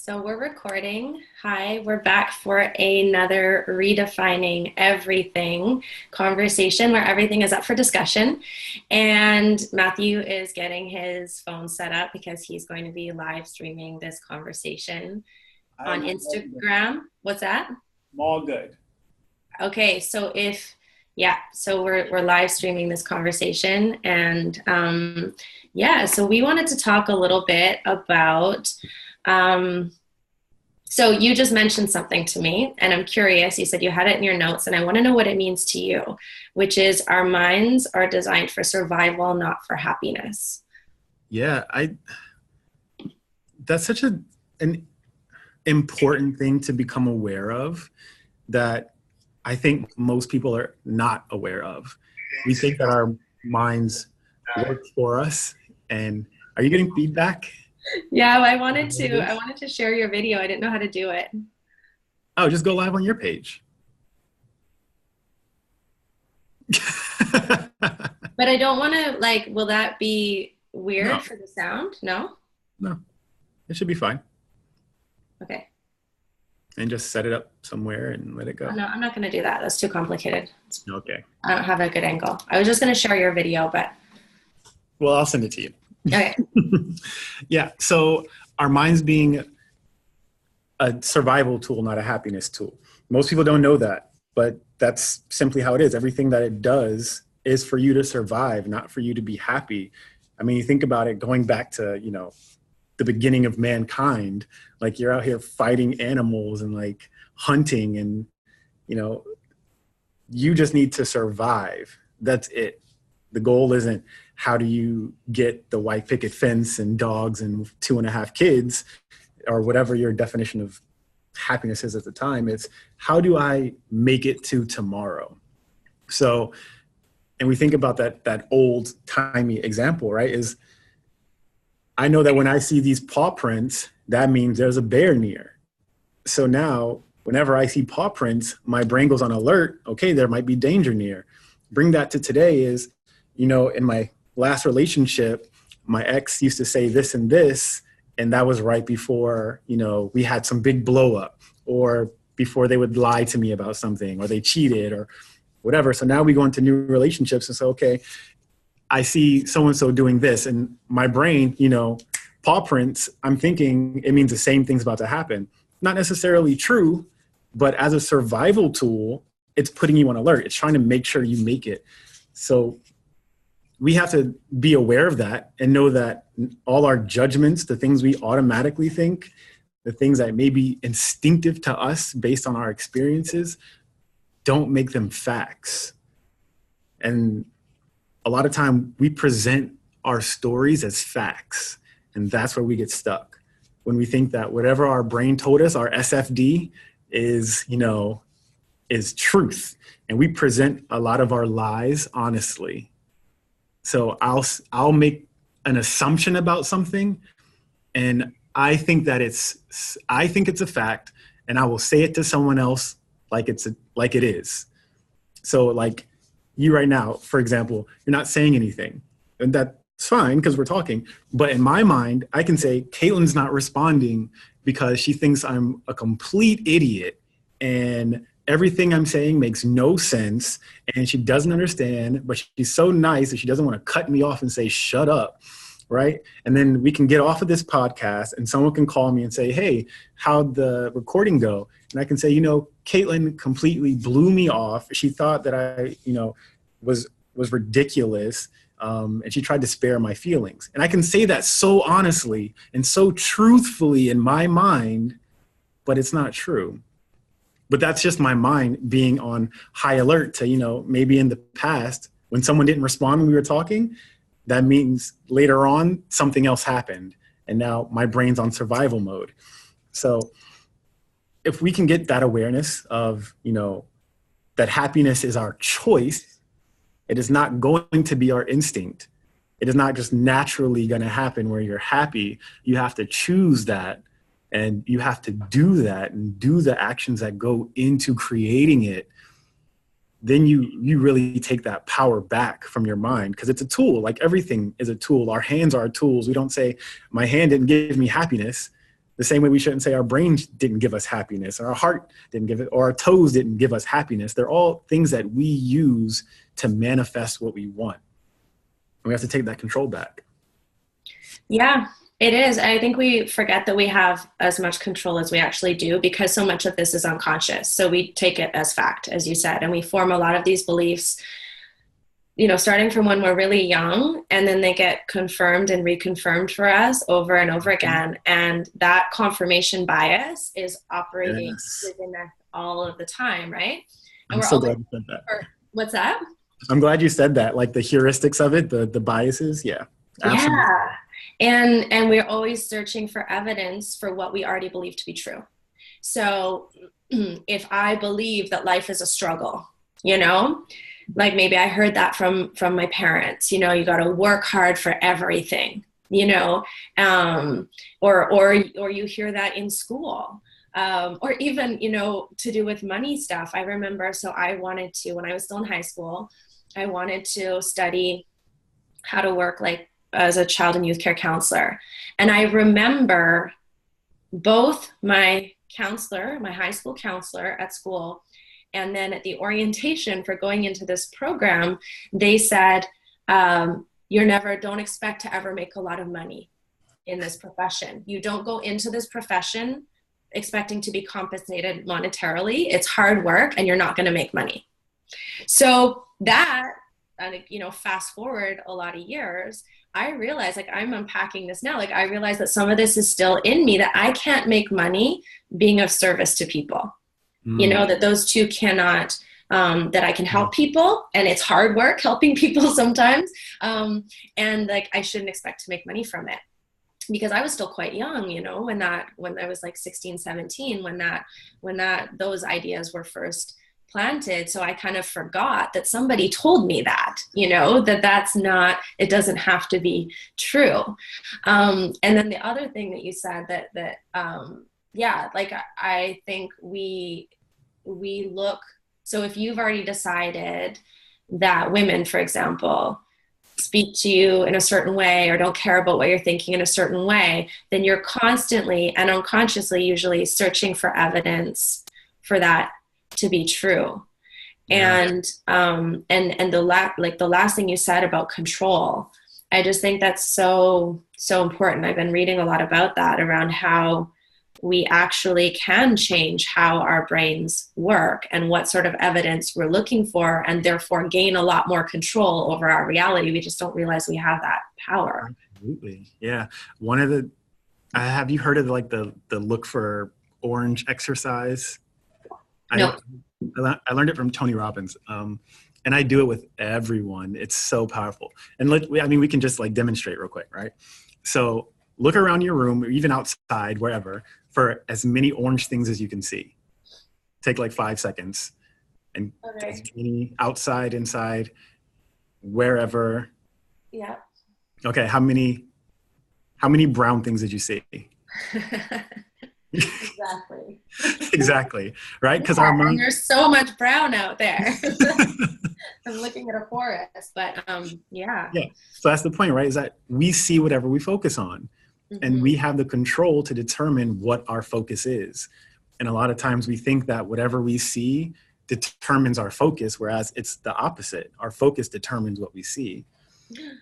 So we're recording. Hi, we're back for another Redefining Everything conversation where everything is up for discussion. And Matthew is getting his phone set up because he's going to be live streaming this conversation on Instagram. What's that? I'm all good. Okay, so we're live streaming this conversation, and so we wanted to talk a little bit about. So you just mentioned something to me, and I'm curious. You said you had it in your notes, and I want to know what it means to you, which is our minds are designed for survival, not for happiness. Yeah, that's such an important thing to become aware of that I think most people are not aware of. We think that our minds work for us. And are you getting feedback? Yeah, I wanted to share your video. I didn't know how to do it. Oh, just go live on your page. But I don't want to, will that be weird for the sound? No? No, it should be fine. Okay. And just set it up somewhere and let it go. No, I'm not going to do that. That's too complicated. Okay. I don't have a good angle. I was just going to share your video, but. Well, I'll send it to you. Okay. Yeah. So our minds being a survival tool, not a happiness tool. Most people don't know that, but that's simply how it is. Everything that it does is for you to survive, not for you to be happy. I mean, you think about it going back to, the beginning of mankind, like you're out here fighting animals and like hunting and, you just need to survive. That's it. The goal isn't how do you get the white picket fence and dogs and 2.5 kids or whatever your definition of happiness is at the time. It's how do I make it to tomorrow? So, and we think about that old timey example, right? Is I know that when I see these paw prints, that means there's a bear near. So now, whenever I see paw prints, my brain goes on alert. Okay, there might be danger near. Bring that to today is, in my last relationship, my ex used to say this and this, and that was right before, we had some big blow up or before they would lie to me about something or they cheated or whatever. So now we go into new relationships and say, okay, I see so-and-so doing this and my brain, paw prints, I'm thinking it means the same thing's about to happen. Not necessarily true, but as a survival tool, it's putting you on alert. It's trying to make sure you make it. So we have to be aware of that and know that all our judgments, the things we automatically think, the things that may be instinctive to us based on our experiences, don't make them facts. And a lot of time we present our stories as facts, and that's where we get stuck. When we think that whatever our brain told us, our SFD is, is truth. And we present a lot of our lies honestly. So I'll make an assumption about something and I think it's a fact and I will say it to someone else like it is. So like you right now, for example, you're not saying anything and that's fine because we're talking. But in my mind, I can say Caitlin's not responding because she thinks I'm a complete idiot and everything I'm saying makes no sense and she doesn't understand, but she's so nice that she doesn't want to cut me off and say, shut up, right? And then we can get off of this podcast and someone can call me and say, hey, how'd the recording go? And I can say, Caitlin completely blew me off. She thought that I, was ridiculous. And she tried to spare my feelings. And I can say that so honestly and so truthfully in my mind, but it's not true. But that's just my mind being on high alert to, maybe in the past when someone didn't respond when we were talking, that means later on something else happened. And now my brain's on survival mode. So if we can get that awareness of, that happiness is our choice, it is not going to be our instinct. It is not just naturally going to happen where you're happy. You have to choose that. And you have to do that and do the actions that go into creating it. Then you really take that power back from your mind because it's a tool. Like everything is a tool. Our hands are tools. We don't say, my hand didn't give me happiness. The same way we shouldn't say our brain didn't give us happiness, or our heart didn't give it, or our toes didn't give us happiness. They're all things that we use to manifest what we want. And we have to take that control back. Yeah, it is. I think we forget that we have as much control as we actually do because so much of this is unconscious. So we take it as fact, as you said, and we form a lot of these beliefs, starting from when we're really young, and then they get confirmed and reconfirmed for us over and over again. And that confirmation bias is operating Yes. within us all of the time, right? And I'm we're so always, glad you said that. what's that? I'm glad you said that. Like the heuristics of it, the biases. Yeah, absolutely. Yeah. And we're always searching for evidence for what we already believe to be true. So if I believe that life is a struggle, like maybe I heard that from my parents, you got to work hard for everything, or you hear that in school, or even, to do with money stuff. I remember, so I wanted to, when I was still in high school, I wanted to study how to work like as a child and youth care counselor. And I remember both my counselor, my high school counselor at school, and then at the orientation for going into this program, they said, don't expect to ever make a lot of money in this profession. You don't go into this profession expecting to be compensated monetarily. It's hard work and you're not going to make money. So that, fast forward a lot of years, I realize, like, I'm unpacking this now. Like, I realize that some of this is still in me, that I can't make money being of service to people. That those two cannot, that I can help people, and it's hard work helping people sometimes. And like, I shouldn't expect to make money from it because I was still quite young, when I was like 16, 17, when those ideas were first planted. So I kind of forgot that somebody told me that, that's not, it doesn't have to be true. And then the other thing that you said that like I think we look, so if you've already decided that women, for example, speak to you in a certain way or don't care about what you're thinking in a certain way, then you're constantly and unconsciously usually searching for evidence for that to be true. Yeah. And the last thing you said about control, I just think that's so important. I've been reading a lot about that, around how we actually can change how our brains work and what sort of evidence we're looking for, and therefore gain a lot more control over our reality. We just don't realize we have that power. Absolutely. Yeah. Have you heard of like the look for orange exercise? No. I learned it from Tony Robbins. And I do it with everyone. It's so powerful. And we can just like demonstrate real quick, right? So look around your room, or even outside, wherever, for as many orange things as you can see. Take like 5 seconds, and as many outside, inside, wherever. Yeah. Okay. How many brown things did you see? Exactly. Exactly. Right. Because and there's so much brown out there. I'm looking at a forest, but yeah. So that's the point, right? Is that we see whatever we focus on. Mm-hmm. And we have the control to determine what our focus is. And a lot of times we think that whatever we see determines our focus, whereas it's the opposite. Our focus determines what we see.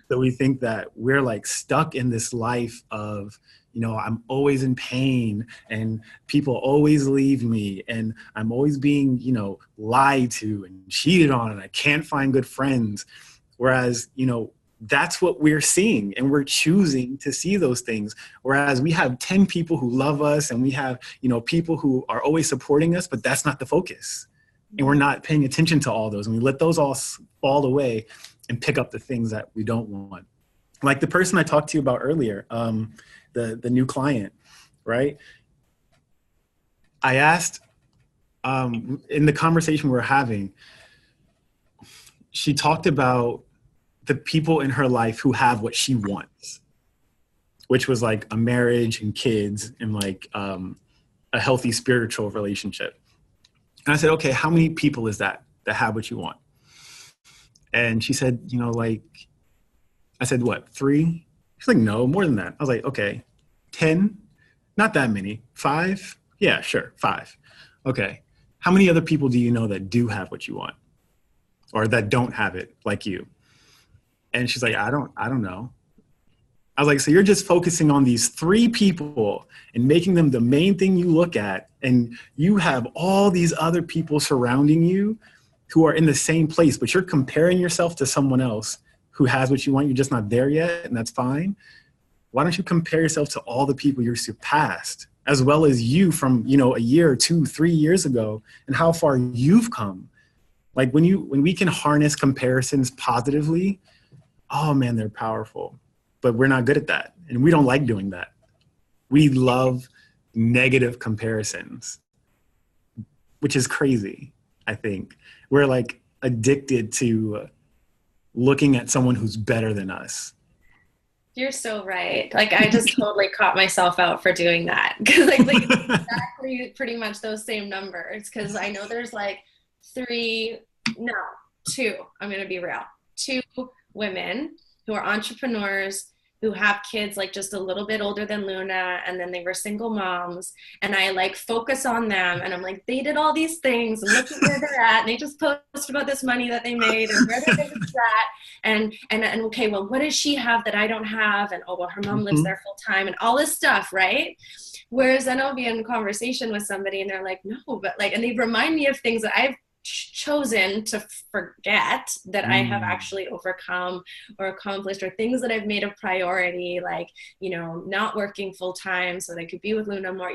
So we think that we're like stuck in this life of, I'm always in pain and people always leave me and I'm always being, lied to and cheated on and I can't find good friends. Whereas, that's what we're seeing, and we're choosing to see those things. Whereas we have 10 people who love us and we have, people who are always supporting us, but that's not the focus. And we're not paying attention to all those. And we let those all fall away and pick up the things that we don't want. Like the person I talked to you about earlier, the new client, right? I asked, in the conversation we were having, she talked about the people in her life who have what she wants, which was like a marriage and kids and like a healthy spiritual relationship. And I said, okay, how many people is that have what you want? And she said, I said, what, 3? She's like, no, more than that. I was like, okay, 10? Not that many. 5? Yeah, sure. 5. Okay. How many other people do you know that do have what you want or that don't have it like you? And she's like, I don't know. I was like, so you're just focusing on these 3 people and making them the main thing you look at. And you have all these other people surrounding you who are in the same place, but you're comparing yourself to someone else who has what you want. You're just not there yet. And that's fine. Why don't you compare yourself to all the people you're surpassed, as well as you from, a year, 2, 3 years ago, and how far you've come. Like when we can harness comparisons positively, oh man, they're powerful. But we're not good at that. And we don't like doing that. We love negative comparisons, which is crazy, I think. We're like addicted to looking at someone who's better than us. You're so right. Like I just totally caught myself out for doing that because like exactly pretty much those same numbers. Because I know there's like 2. I'm gonna be real. 2 women who are entrepreneurs who have kids like just a little bit older than Luna, and then they were single moms, and I like focus on them and I'm like, they did all these things and look at where they're at, and they just post about this money that they made and where their business is at, and okay, well, what does she have that I don't have, and oh well, her mom lives there full time, and all this stuff, right? Whereas then I'll be in conversation with somebody and they're like, no, but like, and they remind me of things that I've chosen to forget that I have actually overcome or accomplished, or things that I've made a priority, like, not working full time so that I could be with Luna more,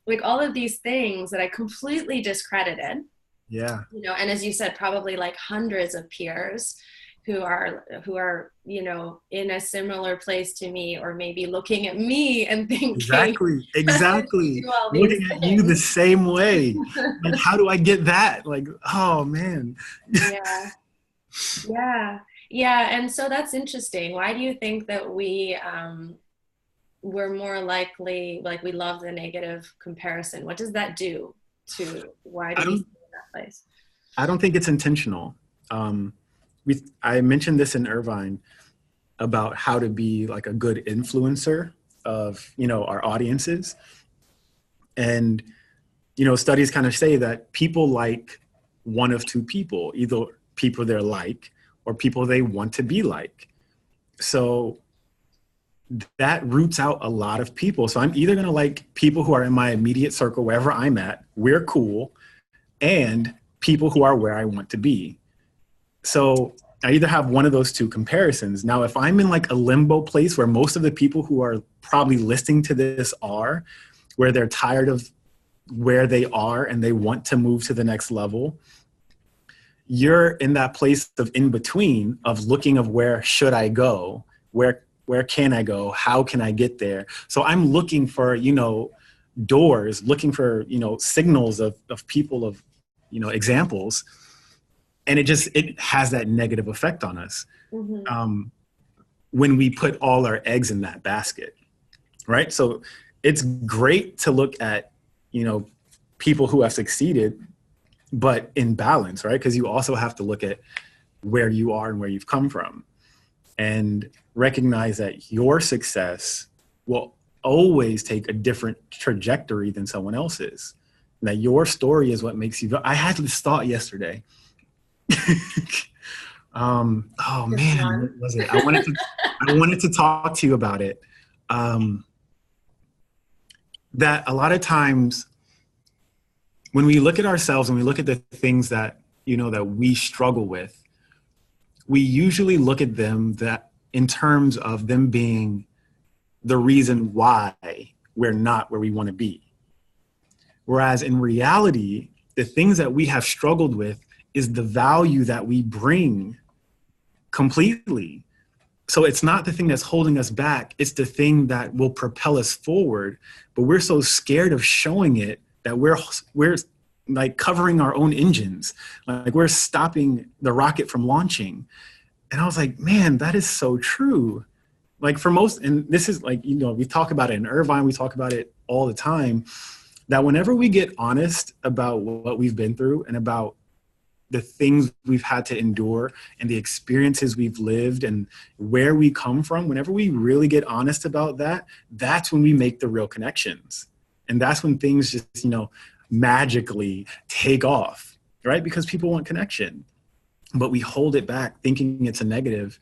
like all of these things that I completely discredited. Yeah. And as you said, probably like hundreds of peers who are, in a similar place to me, or maybe looking at me and thinking, exactly. Looking at you the same way. Like, how do I get that? Like, oh man. Yeah. And so that's interesting. Why do you think that we're more likely, like we love the negative comparison? What does that do to why do we stay in that place? I don't think it's intentional. I mentioned this in Irvine about how to be like a good influencer of, our audiences. And, studies kind of say that people like one of 2 people, either people they're like or people they want to be like. So that roots out a lot of people. So I'm either going to like people who are in my immediate circle, wherever I'm at, we're cool, and people who are where I want to be. So I either have one of those 2 comparisons. Now, if I'm in like a limbo place where most of the people who are probably listening to this are, where they're tired of where they are and they want to move to the next level, you're in that place of in between of looking of where should I go? Where can I go? How can I get there? So I'm looking for, doors, looking for, signals of people, of, examples. And it has that negative effect on us when we put all our eggs in that basket, right? So it's great to look at, people who have succeeded, but in balance, right? Because you also have to look at where you are and where you've come from, and recognize that your success will always take a different trajectory than someone else's. And that your story is what makes you go. I had this thought yesterday. Oh man, what was it? I wanted to talk to you about it. That a lot of times when we look at ourselves and we look at the things that, that we struggle with, we usually look at them that in terms of them being the reason why we're not where we want to be. Whereas in reality, the things that we have struggled with is the value that we bring completely. So it's not the thing that's holding us back. It's the thing that will propel us forward. But we're so scared of showing it that we're like covering our own engines. Like we're stopping the rocket from launching. And I was like, man, that is so true. Like for most, and this is like, we talk about it in Irvine, we talk about it all the time, that whenever we get honest about what we've been through and about the things we've had to endure and the experiences we've lived and where we come from, whenever we really get honest about that, that's when we make the real connections. And that's when things just, magically take off, right? Because people want connection, but we hold it back thinking it's a negative.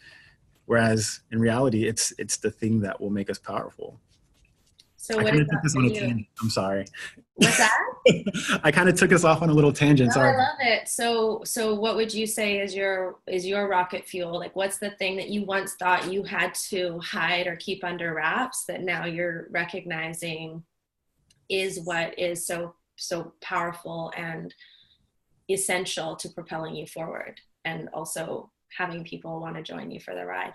Whereas in reality, it's the thing that will make us powerful. So I what kind is of took that this for on a you? tangent. I'm sorry. What's that? I kind of took us off on a little tangent. No, I Sorry. love it. So what would you say is your rocket fuel? Like what's the thing that you once thought you had to hide or keep under wraps that now you're recognizing is what is so powerful and essential to propelling you forward and also having people want to join you for the ride?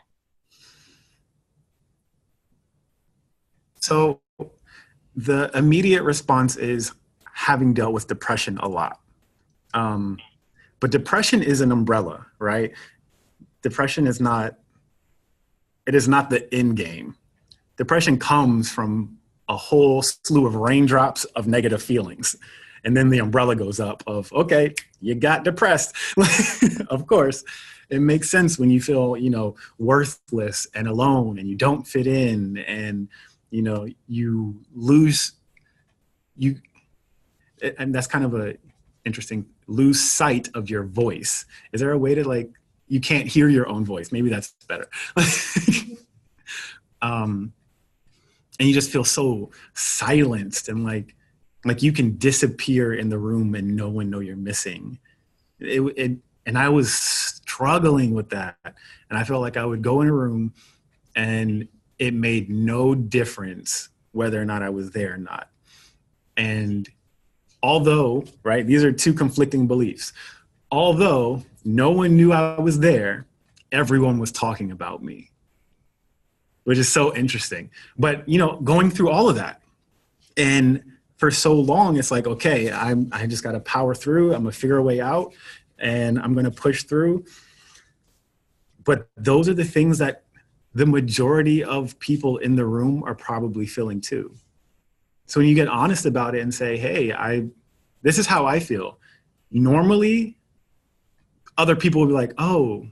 So the immediate response is having dealt with depression a lot. But depression is an umbrella, right? Depression is not, it is not the end game. Depression comes from a whole slew of raindrops of negative feelings. And then the umbrella goes up of, okay, you got depressed. Of course, it makes sense when you feel, worthless and alone and you don't fit in and, you lose, you, and that's kind of a interesting, lose sight of your voice. Is there a way to you can't hear your own voice? Maybe that's better. um, and you just feel so silenced and like you can disappear in the room and no one know you're missing. And I was struggling with that. And I felt like I would go in a room and it made no difference whether or not I was there or not. And although, right, these are two conflicting beliefs. Although no one knew I was there, everyone was talking about me, which is so interesting. But, going through all of that and for so long, it's like, okay, I just got to power through. I'm going to figure a way out and I'm going to push through. But those are the things that the majority of people in the room are probably feeling too. So when you get honest about it and say, hey, this is how I feel. Normally, other people will be like, oh,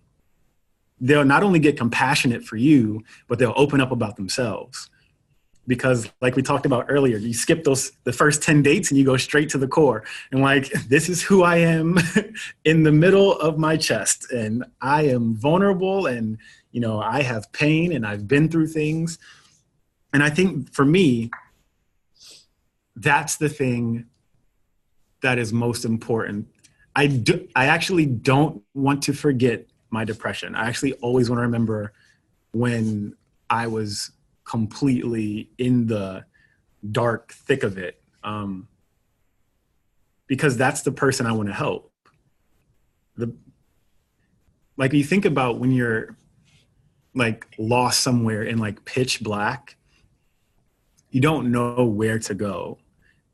they'll not only get compassionate for you, but they'll open up about themselves. Because like we talked about earlier, you skip the first 10 dates and you go straight to the core. And like, this is who I am in the middle of my chest. And I am vulnerable and, I have pain and I've been through things. And I think for me, that's the thing that is most important. I actually don't want to forget my depression. I actually always want to remember when I was completely in the dark thick of it, because that's the person I want to help. Like you think about when you're like lost somewhere in like pitch black, you don't know where to go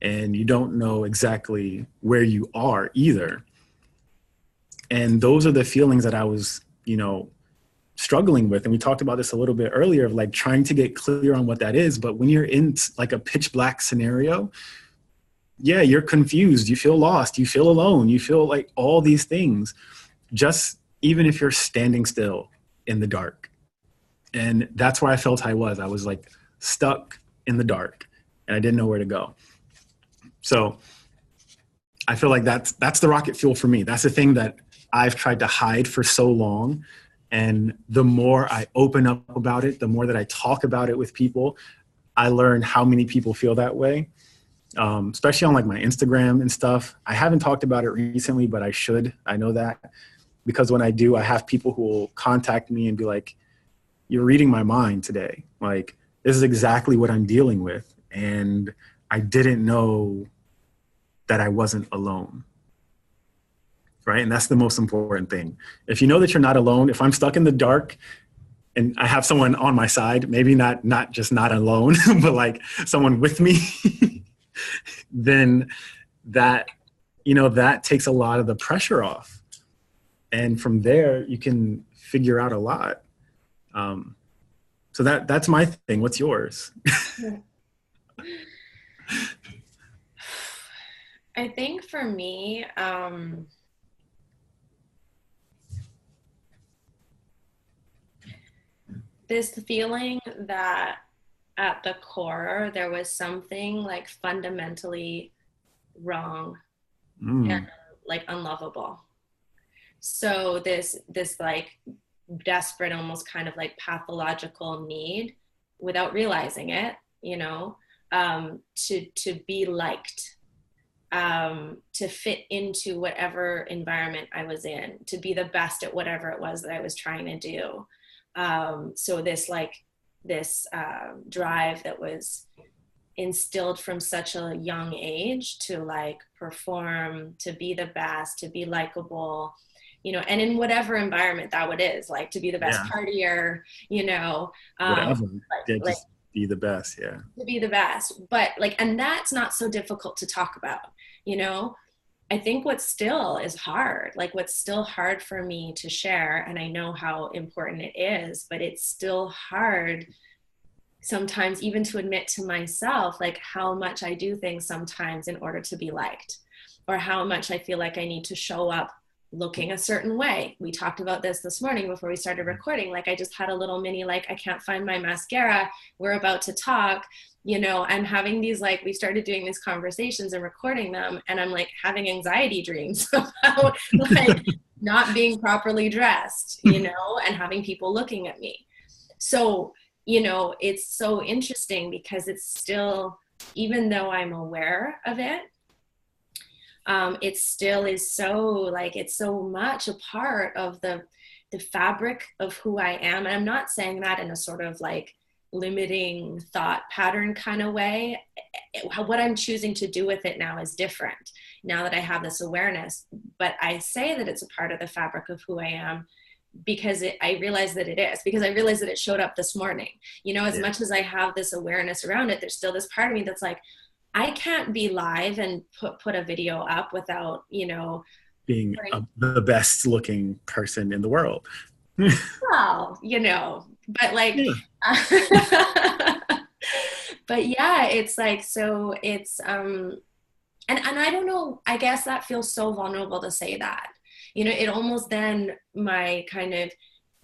and you don't know exactly where you are either. And those are the feelings that I was, struggling with. And we talked about this a little bit earlier of like trying to get clear on what that is. But when you're in like a pitch black scenario, yeah, you're confused. You feel lost. You feel alone. You feel like all these things, just even if you're standing still in the dark. And that's where I felt I was. I was like stuck in the dark and I didn't know where to go. So I feel like that's the rocket fuel for me. That's the thing that I've tried to hide for so long. And the more I open up about it, the more that I talk about it with people, I learn how many people feel that way, especially on like my Instagram and stuff. I haven't talked about it recently, but I should. I know that because when I do, I have people who will contact me and be like, you're reading my mind today. Like, this is exactly what I'm dealing with. And I didn't know that I wasn't alone. Right. And that's the most important thing. If you know that you're not alone, if I'm stuck in the dark and I have someone on my side, maybe not just not alone, but like someone with me, then that, that takes a lot of the pressure off. And from there, you can figure out a lot. So that's my thing. What's yours? I think for me, this feeling that at the core there was something like fundamentally wrong and Mm. like unlovable. So this like desperate, almost kind of like pathological need, without realizing it, you know, to be liked, to fit into whatever environment I was in, to be the best at whatever it was that I was trying to do. So this drive that was instilled from such a young age to like perform, to be the best, to be likable, you know, and in whatever environment that would is, like to be the best Yeah. partier, you know, Whatever. Yeah, like just be the best. Yeah. to be the best. But like, and that's not so difficult to talk about, you know. I think what still is hard, like what's still hard for me to share, and I know how important it is, but it's still hard sometimes even to admit to myself, like how much I do things sometimes in order to be liked, or how much I feel like I need to show up looking a certain way. We talked about this morning before we started recording. Like I just had a little mini, like, I can't find my mascara. We're about to talk, you know, I'm having these, like, we started doing these conversations and recording them. And I'm like having anxiety dreams about like not being properly dressed, you know, and having people looking at me. So, you know, it's so interesting because it's still, even though I'm aware of it, it still is so like, it's so much a part of the fabric of who I am. And I'm not saying that in a sort of like limiting thought pattern kind of way. What I'm choosing to do with it now is different now that I have this awareness. But I say that it's a part of the fabric of who I am because I realize that it is, because I realized that it showed up this morning. You know, as Yeah. much as I have this awareness around it, there's still this part of me that's like, I can't be live and put a video up without, you know, Being putting, the best looking person in the world. well, you know, but like, Yeah. but yeah, it's like, so it's, and I don't know, I guess that feels so vulnerable to say that, you know, it almost then my kind of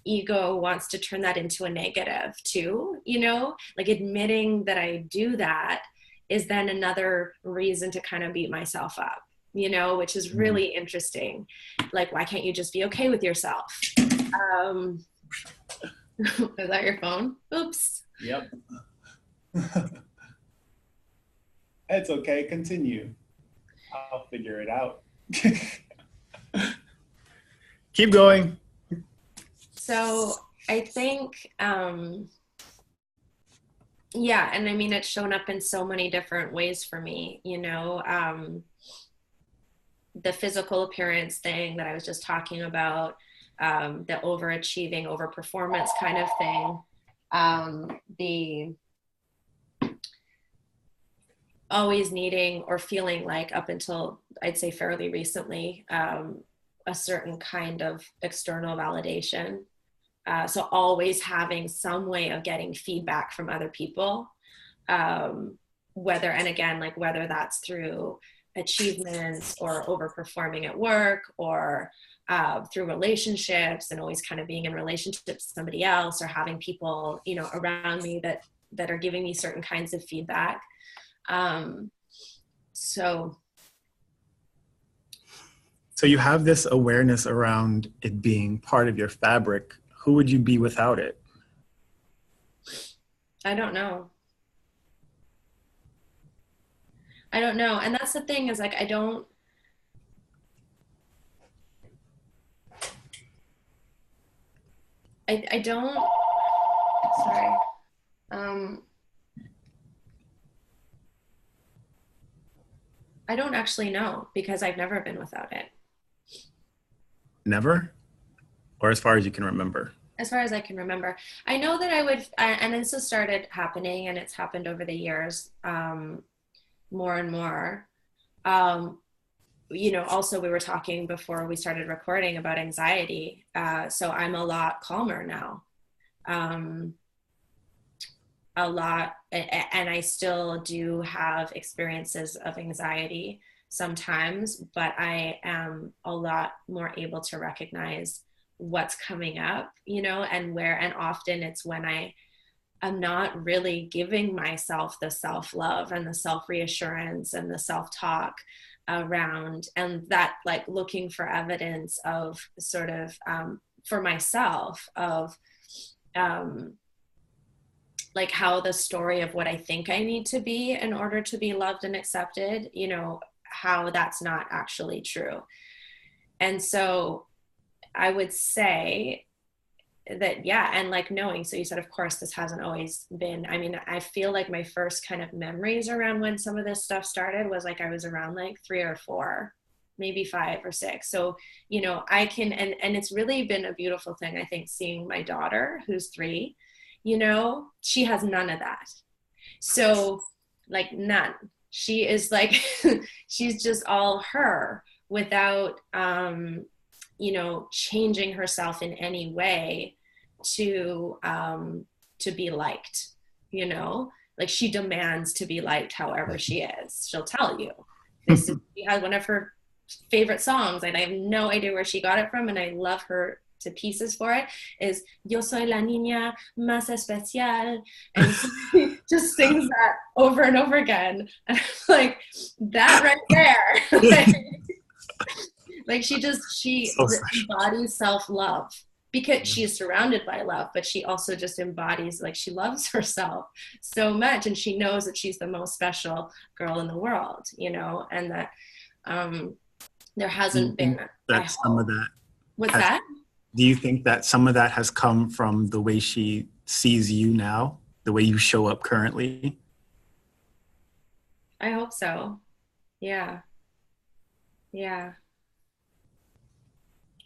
ego wants to turn that into a negative too, you know, like admitting that I do that is then another reason to kind of beat myself up, you know, which is Mm. really interesting. Like, why can't you just be okay with yourself? Um, is that your phone? Oops. Yep. It's okay. Continue. I'll figure it out. Keep going. So I think, yeah, and I mean, it's shown up in so many different ways for me, you know, the physical appearance thing that I was just talking about, the overachieving, overperformance kind of thing, the always needing or feeling like, up until I'd say fairly recently, a certain kind of external validation. So always having some way of getting feedback from other people, whether, and again, like whether that's through achievements or overperforming at work, or through relationships, and always kind of being in relationship with somebody else, or having people, you know, around me that are giving me certain kinds of feedback. Um, so So you have this awareness around it being part of your fabric. Who would you be without it? I don't know. I don't know. And that's the thing, is like, I don't, sorry. Um, I don't actually know because I've never been without it, Never? Or as far as you can remember? as far as I can remember. I know that I would, and this has started happening, and it's happened over the years, more and more. Um, you know, also we were talking before we started recording about anxiety. So I'm a lot calmer now. Um, a lot, and I still do have experiences of anxiety sometimes, but I am a lot more able to recognize what's coming up, you know, and often it's when I'm not really giving myself the self-love and the self-reassurance and the self-talk around, and that like looking for evidence of sort of for myself of like how the story of what I think I need to be in order to be loved and accepted, you know, how that's not actually true. And so I would say that, yeah, and like knowing, so you said, of course, this hasn't always been, I mean, I feel like my first kind of memories around when some of this stuff started was like I was around like 3 or 4, maybe 5 or 6. So, you know, I can, and it's really been a beautiful thing, I think, seeing my daughter who's 3, you know, she has none of that. So like none. She is like, she's just all her without, you know, changing herself in any way to be liked, you know, like she demands to be liked however she is. She'll tell you this is, she has one of her favorite songs and I have no idea where she got it from, and I love her to pieces for it, is Yo soy la niña más especial, and she just sings that over and over again, and I'm like, that right there. Like she So special. embodies self-love because she is surrounded by love, but she also just embodies, like she loves herself so much, and she knows that she's the most special girl in the world, you know, and that there Do you hasn't been, think I that some of hope. that What's has, that? do you think that some of that has come from the way she sees you now, the way you show up currently? I hope so. Yeah. Yeah.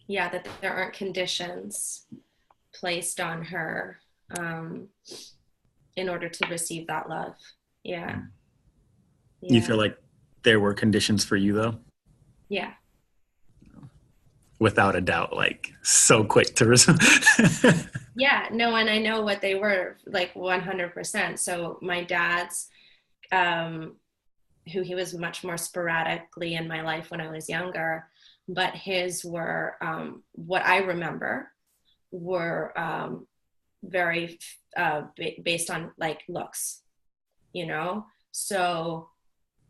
Yeah, that there aren't conditions placed on her um, in order to receive that love. Yeah. You feel Yeah. like there were conditions for you though? Yeah. Without a doubt, like so quick to respond. Yeah. No, and I know what they were, like 100%. So my dad's, um, who he was much more sporadically in my life when I was younger, but his were, what I remember were very based on like looks, you know? So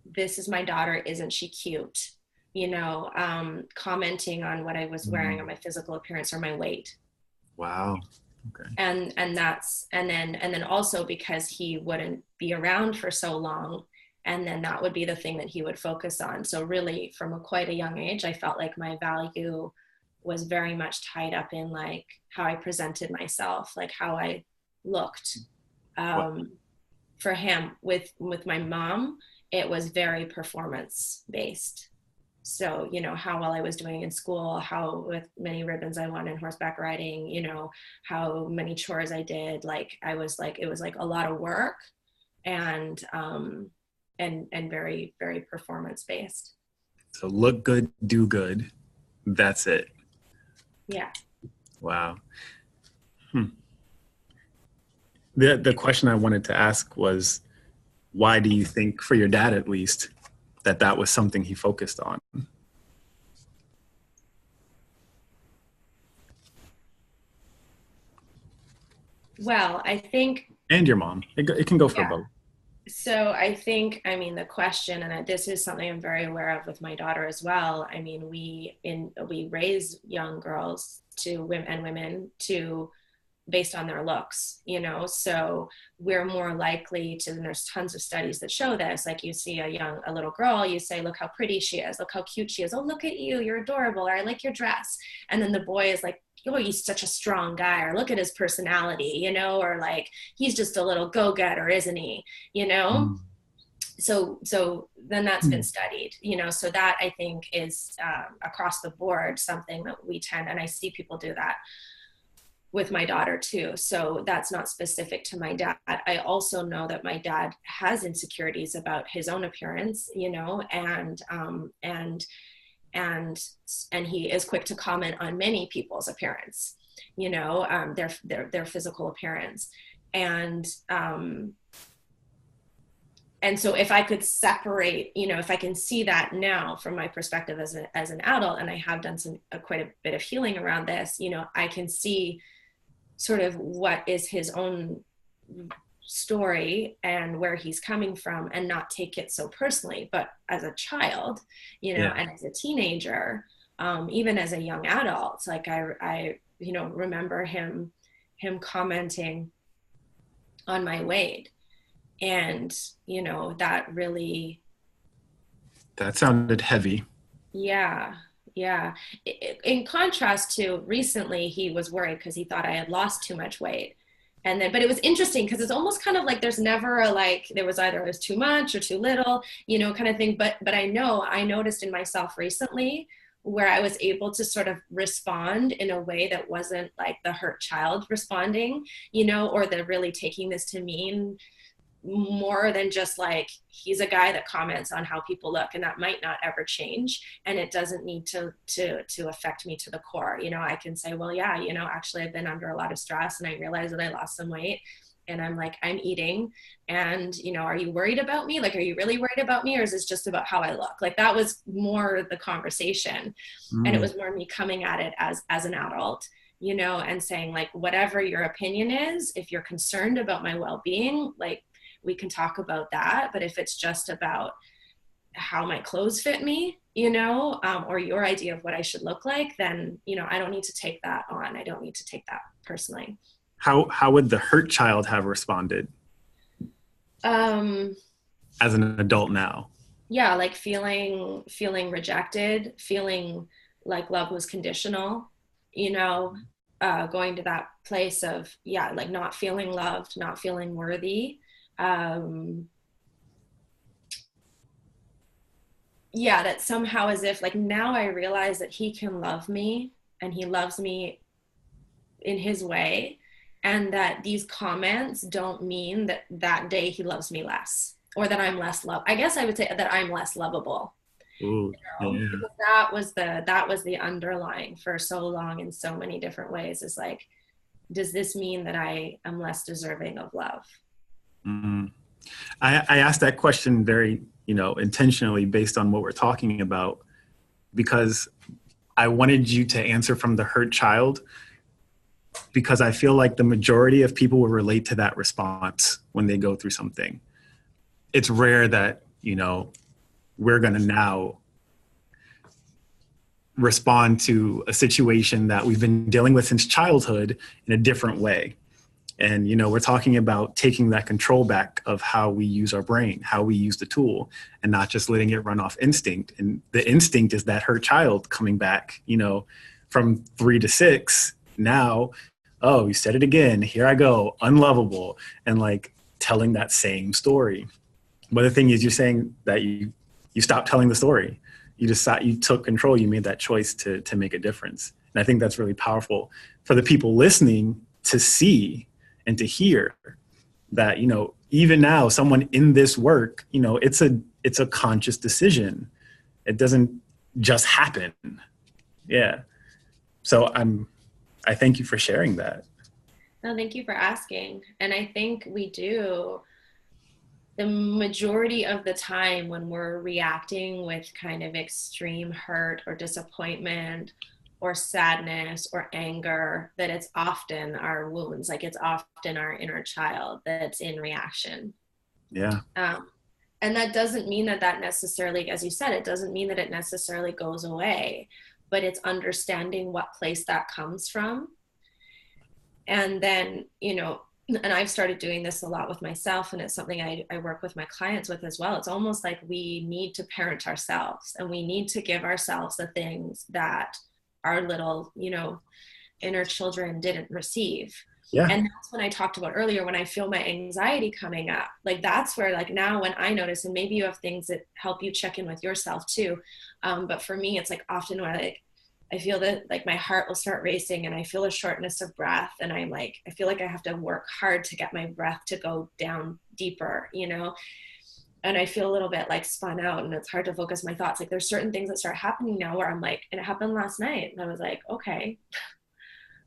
this is my daughter, isn't she cute? You know, commenting on what I was wearing, on my physical appearance or my weight. Wow. Okay. And that's, and then also because he wouldn't be around for so long, and then that would be the thing that he would focus on. So really from quite a young age, I felt like my value was very much tied up in like how I presented myself, like how I looked. Wow. For him, with my mom, it was very performance based. So, you know, how well I was doing in school, how with many ribbons I won in horseback riding, you know, how many chores I did. Like I was like, it was like a lot of work, and and very, very performance based. So look good, do good. That's it. Yeah. Wow. Hmm. The question I wanted to ask was, why do you think, for your dad at least, that that was something he focused on? Well, I think, And your mom. It can go for yeah. both. So I think, I mean, the question, and this is something I'm very aware of with my daughter as well. I mean, we raise young girls to women and women to based on their looks, you know, so we're more likely to, and there's tons of studies that show this, like you see a little girl, you say, look how pretty she is, look how cute she is, oh, look at you, you're adorable, or I like your dress. And then the boy is like, oh, he's such a strong guy, or look at his personality, you know, or like, he's just a little go-getter, isn't he, you know? Mm. So then that's been studied, you know, so that I think is across the board something that we tend, and I see people do that with my daughter too. So that's not specific to my dad. I also know that my dad has insecurities about his own appearance, you know, and he is quick to comment on many people's appearance, you know, their physical appearance. And and so if I could separate, if I can see that now from my perspective as an adult, and I have done quite a bit of healing around this, I can see sort of what is his own story and where he's coming from, and not take it so personally. But as a child, Yeah. and as a teenager, even as a young adult, like I remember him commenting on my weight. And, that really, That sounded heavy. yeah, yeah. In contrast to recently, he was worried because he thought I had lost too much weight. And then, but it was interesting because it's almost kind of like there's never a like, there was either it was too much or too little, kind of thing. But I noticed in myself recently where I was able to sort of respond in a way that wasn't like the hurt child responding, or the really taking this to mean more than just like he's a guy that comments on how people look, and that might not ever change, and it doesn't need to affect me to the core. I can say, well, yeah, actually I've been under a lot of stress and I realized that I lost some weight, and I'm eating, and are you worried about me? Like, are you really worried about me, or is this just about how I look? Like, that was more the conversation. And it Mm. was more me coming at it as an adult, and saying, like, whatever your opinion is, if you're concerned about my well-being, like, we can talk about that. But if it's just about how my clothes fit me, or your idea of what I should look like, then, I don't need to take that on. I don't need to take that personally. How would the hurt child have responded Um, as an adult now? yeah, like feeling rejected, feeling like love was conditional, you know, going to that place of, yeah, like not feeling loved, not feeling worthy. Um, yeah, that somehow, as if like now I realize that he can love me and he loves me in his way, and that these comments don't mean that that day he loves me less, or that I'm less love. I guess I would say that I'm less lovable. Ooh, yeah. Because that was the underlying for so long in so many different ways, is like, does this mean that I am less deserving of love? Mm. I asked that question very, intentionally based on what we're talking about, because I wanted you to answer from the hurt child, because I feel like the majority of people will relate to that response when they go through something. It's rare that, we're going to now respond to a situation that we've been dealing with since childhood in a different way. And, we're talking about taking that control back of how we use our brain, how we use the tool, and not just letting it run off instinct. And the instinct is that hurt child coming back, from 3 to 6. Now, oh, you said it again. Here I go, unlovable, and like telling that same story. But the thing is, you're saying that you stopped telling the story. You took control. You made that choice to make a difference. And I think that's really powerful for the people listening to see and to hear that, even now, someone in this work, it's a conscious decision. It doesn't just happen. Yeah. So I thank you for sharing that. No, thank you for asking. And I think we do, the majority of the time when we're reacting with kind of extreme hurt or disappointment or sadness or anger, that it's often our wounds, like it's often our inner child that's in reaction. Yeah. Um, and that doesn't mean that necessarily, as you said, it doesn't mean that it necessarily goes away, but it's understanding what place that comes from. And then, and I've started doing this a lot with myself, and it's something I work with my clients with as well. It's almost like we need to parent ourselves, and we need to give ourselves the things that our little, inner children didn't receive. Yeah. And that's when I talked about earlier, when I feel my anxiety coming up, like that's where, like now when I notice, and maybe you have things that help you check in with yourself too. But for me, it's like often when I feel that like my heart will start racing, and I feel a shortness of breath, and I feel like I have to work hard to get my breath to go down deeper, and I feel a little bit like spun out, and it's hard to focus my thoughts. Like there's certain things that start happening now where I'm like, and it happened last night, and I was like, okay,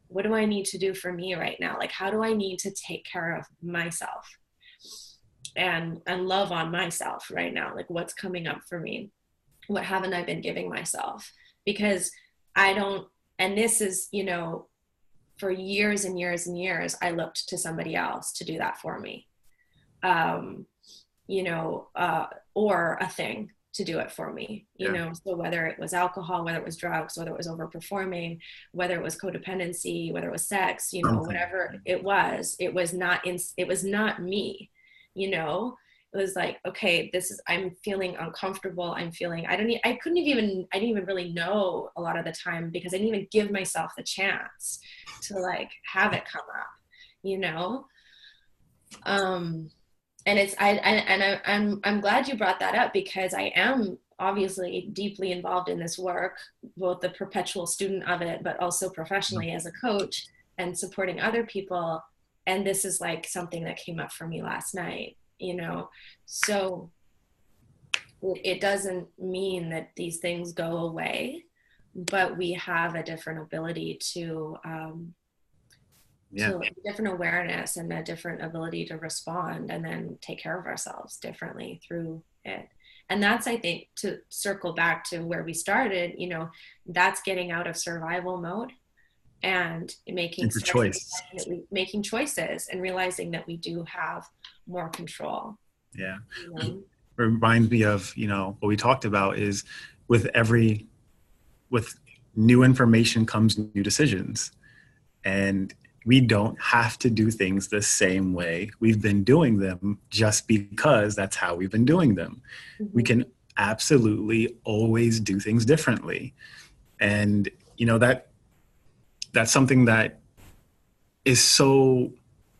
what do I need to do for me right now? Like, how do I need to take care of myself? and love on myself right now. Like, what's coming up for me? What haven't I been giving myself? Because I don't, and this is, for years and years and years, I looked to somebody else to do that for me. Um, or a thing to do it for me, Yeah. so whether it was alcohol, whether it was drugs, whether it was overperforming, whether it was codependency, whether it was sex, Something. whatever it was not me, it was like, okay, I'm feeling uncomfortable. I didn't even really know a lot of the time, because I didn't even give myself the chance to like have it come up, you know? Um, and I'm glad you brought that up, because I am obviously deeply involved in this work, both the perpetual student of it, but also professionally as a coach and supporting other people. And this is like something that came up for me last night, so it doesn't mean that these things go away, but we have a different ability Yeah. to different awareness and a different ability to respond and then take care of ourselves differently through it. And that's, I think, to circle back to where we started, that's getting out of survival mode and Into choice. making choices and realizing that we do have more control. Yeah. You know? Reminds me of, what we talked about is with new information comes new decisions. And we don't have to do things the same way we've been doing them just because that's how we've been doing them. We Mm-hmm. can absolutely always do things differently. And, that's something that is so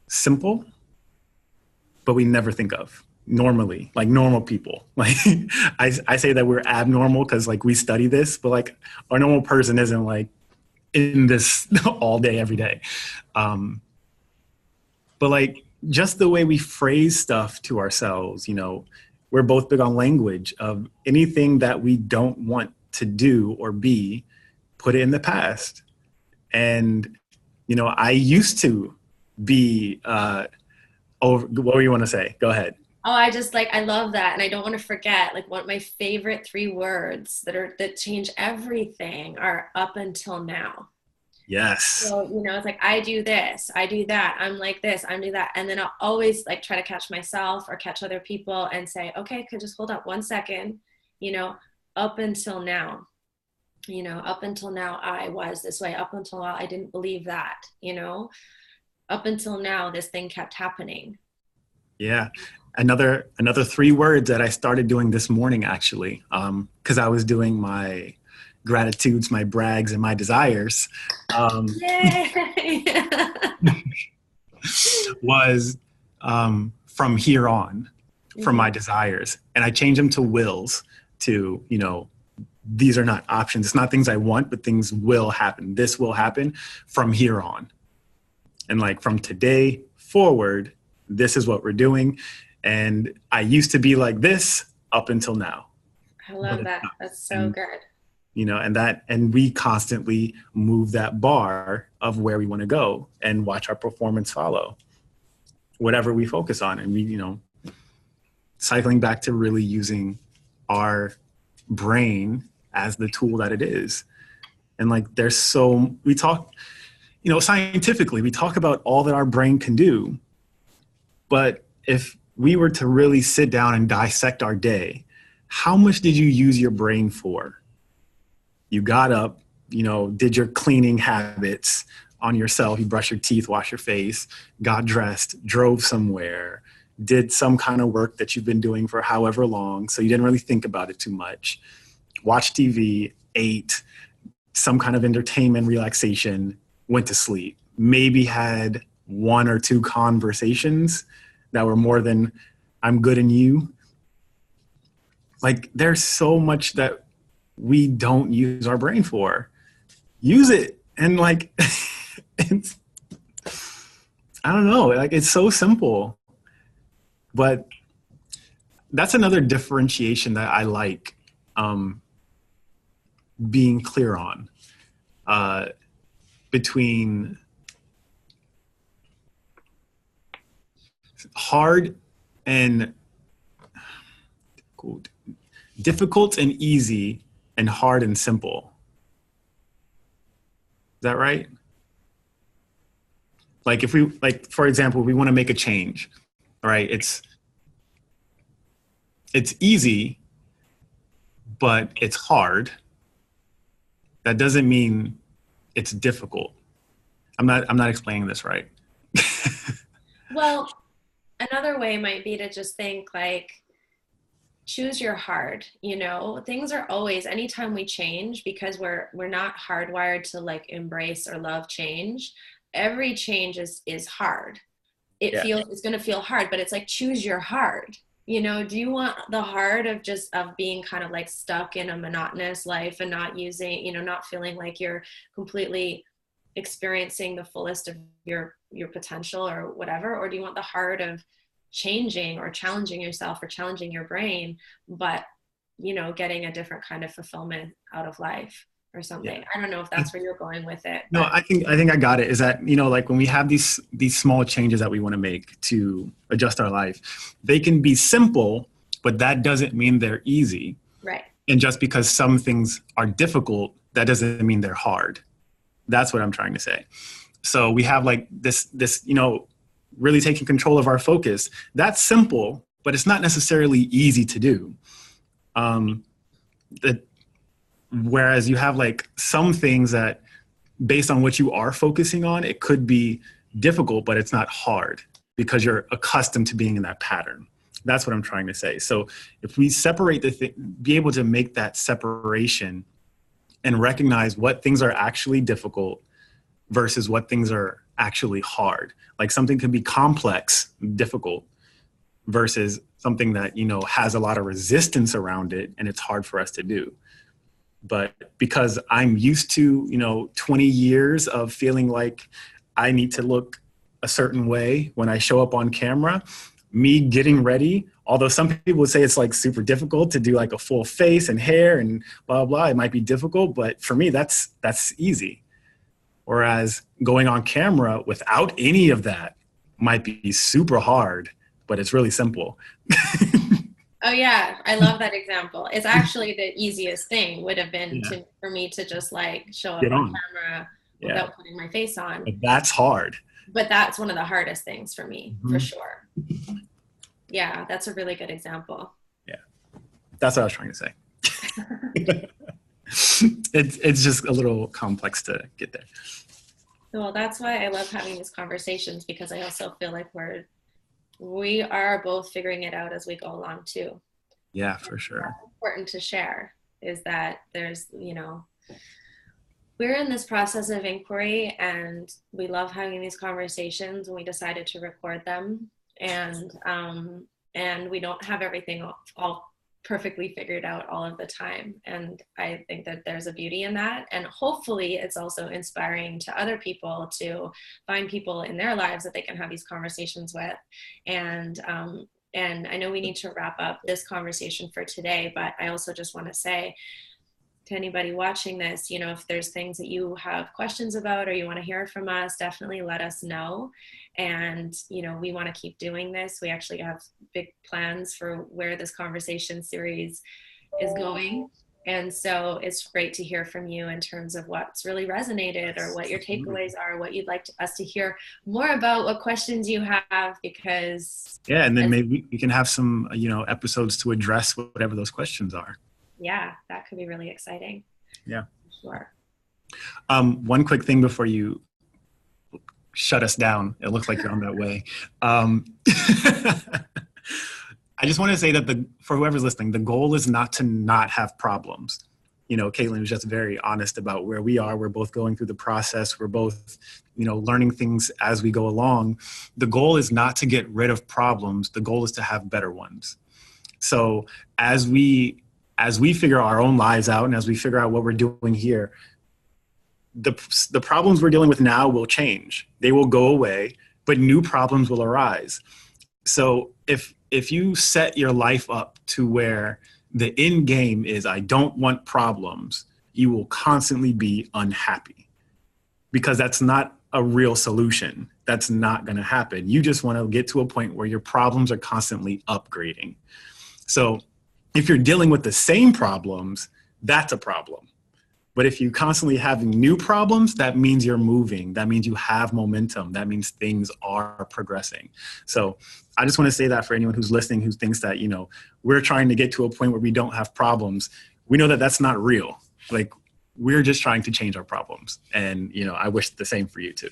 simple, but we never think of normally, like normal people. Like I say that we're abnormal because like we study this, but like our normal person isn't like in this all day, every day. But like just the way we phrase stuff to ourselves, we're both big on language of anything that we don't want to do or be, put it in the past. And, I used to be, over, what do you want to say? Go ahead. Oh, I love that. And I don't want to forget, like, one of my favorite three words that change everything are up until now. Yes. So, it's like, I do this, I do that, I'm like this, I do that. And then I'll always like try to catch myself or catch other people and say, okay, could just hold up 1 second, you know, up until now, up until now, I was this way. Up until now, I didn't believe that, up until now, this thing kept happening. Yeah. Another three words that I started doing this morning, actually, because I was doing my gratitudes, my brags, and my desires, Yay! was from here on, from my Mm-hmm. desires. And I changed them to wills, to, these are not options. It's not things I want, but things will happen. This will happen from here on. And like from today forward, this is what we're doing. And I used to be like this up until now. I But love it's that. not. That's so And good. and we constantly move that bar of where we want to go and watch our performance follow whatever we focus on. And we, cycling back to really using our brain as the tool that it is. And like we talk, scientifically, we talk about all that our brain can do. But if we were to really sit down and dissect our day, how much did you use your brain for? You got up, did your cleaning habits on yourself. You brush your teeth, wash your face, got dressed, drove somewhere, did some kind of work that you've been doing for however long. So you didn't really think about it too much. Watched TV, ate, some kind of entertainment, relaxation, went to sleep. Maybe had one or two conversations that were more than I'm good in you. Like there's so much that we don't use our brain for. Use it. And like, it's, I don't know, like it's so simple, but that's another differentiation that I like being clear on between hard and cool. Difficult and easy and hard and simple. Is that right? Like if we, like, for example, we want to make a change, right? It's easy, but it's hard. That doesn't mean it's difficult. I'm not explaining this right. Well, another way might be to just think like, choose your hard. Things are always, anytime we change, because we're not hardwired to like embrace or love change, every change is hard. Yeah. It's going to feel hard, but it's like, choose your hard. Do you want the hard of being kind of like stuck in a monotonous life and not using, not feeling like you're completely experiencing the fullest of your potential or whatever? Or do you want the hard of changing or challenging yourself or challenging your brain, but getting a different kind of fulfillment out of life or something? Yeah. I don't know if that's where you're going with it. No, But I think I got it. Is that, like when we have these small changes that we want to make to adjust our life, they can be simple, but that doesn't mean they're easy. right. And just because some things are difficult, that doesn't mean they're hard. That's what I'm trying to say. So we have like this, really taking control of our focus. That's simple, but it's not necessarily easy to do. Whereas you have like some things that, based on what you are focusing on, it could be difficult, but it's not hard because you're accustomed to being in that pattern. That's what I'm trying to say. So if we separate be able to make that separation and recognize what things are actually difficult versus what things are actually hard. Like something can be complex, difficult, versus something that, has a lot of resistance around it and it's hard for us to do. But because I'm used to, 20 years of feeling like I need to look a certain way when I show up on camera, me getting ready, although some people would say it's like super difficult to do like a full face and hair and blah, blah, it might be difficult, but for me, that's easy. Whereas going on camera without any of that might be super hard, but it's really simple. Oh yeah, I love that example. It's actually the easiest thing would have been Yeah. for me to just like show up Get on on. camera Yeah. without putting my face on. But that's hard. But that's one of the hardest things for me, Mm-hmm. for sure. Yeah, that's a really good example. Yeah, that's what I was trying to say. It's just a little complex to get there. Well, that's why I love having these conversations, because I also feel like we are both figuring it out as we go along too. Yeah, for sure. What's important to share is that there's, we're in this process of inquiry, and we love having these conversations, and we decided to record them. And we don't have everything all perfectly figured out all of the time. And I think that there's a beauty in that. And hopefully it's also inspiring to other people to find people in their lives that they can have these conversations with. And I know we need to wrap up this conversation for today, but I also just want to say to anybody watching this, if there's things that you have questions about or you want to hear from us, definitely let us know. And, we want to keep doing this. We actually have big plans for where this conversation series is going. And so it's great to hear from you in terms of what's really resonated or what your takeaways are, what you'd like us to hear more about, what questions you have, because... Yeah, and then maybe we can have some, episodes to address whatever those questions are. Yeah, that could be really exciting. Yeah. Sure. One quick thing before you shut us down. It looks like you're on that way. I just want to say that for whoever's listening, the goal is not to not have problems. Caitlin was just very honest about where we are. We're both going through the process. We're both, learning things as we go along. The goal is not to get rid of problems. The goal is to have better ones. So as we figure our own lives out and as we figure out what we're doing here, the problems we're dealing with now will change. They will go away, but new problems will arise. So if you set your life up to where the end game is, I don't want problems, you will constantly be unhappy, because that's not a real solution. That's not going to happen. You just want to get to a point where your problems are constantly upgrading. So if you're dealing with the same problems, that's a problem. But if you constantly having new problems, that means you're moving. That means you have momentum. That means things are progressing. So I just want to say that for anyone who's listening, who thinks that, you know, we're trying to get to a point where we don't have problems. We know that that's not real. Like, we're just trying to change our problems. And, you know, I wish the same for you too.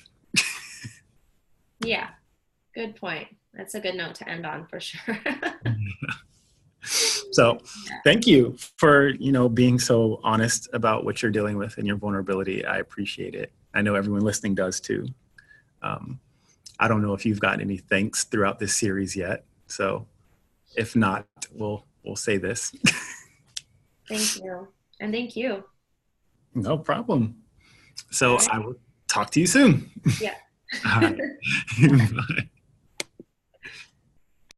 Yeah, good point. That's a good note to end on for sure. So thank you for, you know, being so honest about what you're dealing with and your vulnerability. I appreciate it. I know everyone listening does too. I don't know if you've gotten any thanks throughout this series yet. So if not, we'll say this. Thank you. And thank you. No problem. So All right. I will talk to you soon. Yeah. All right. Bye.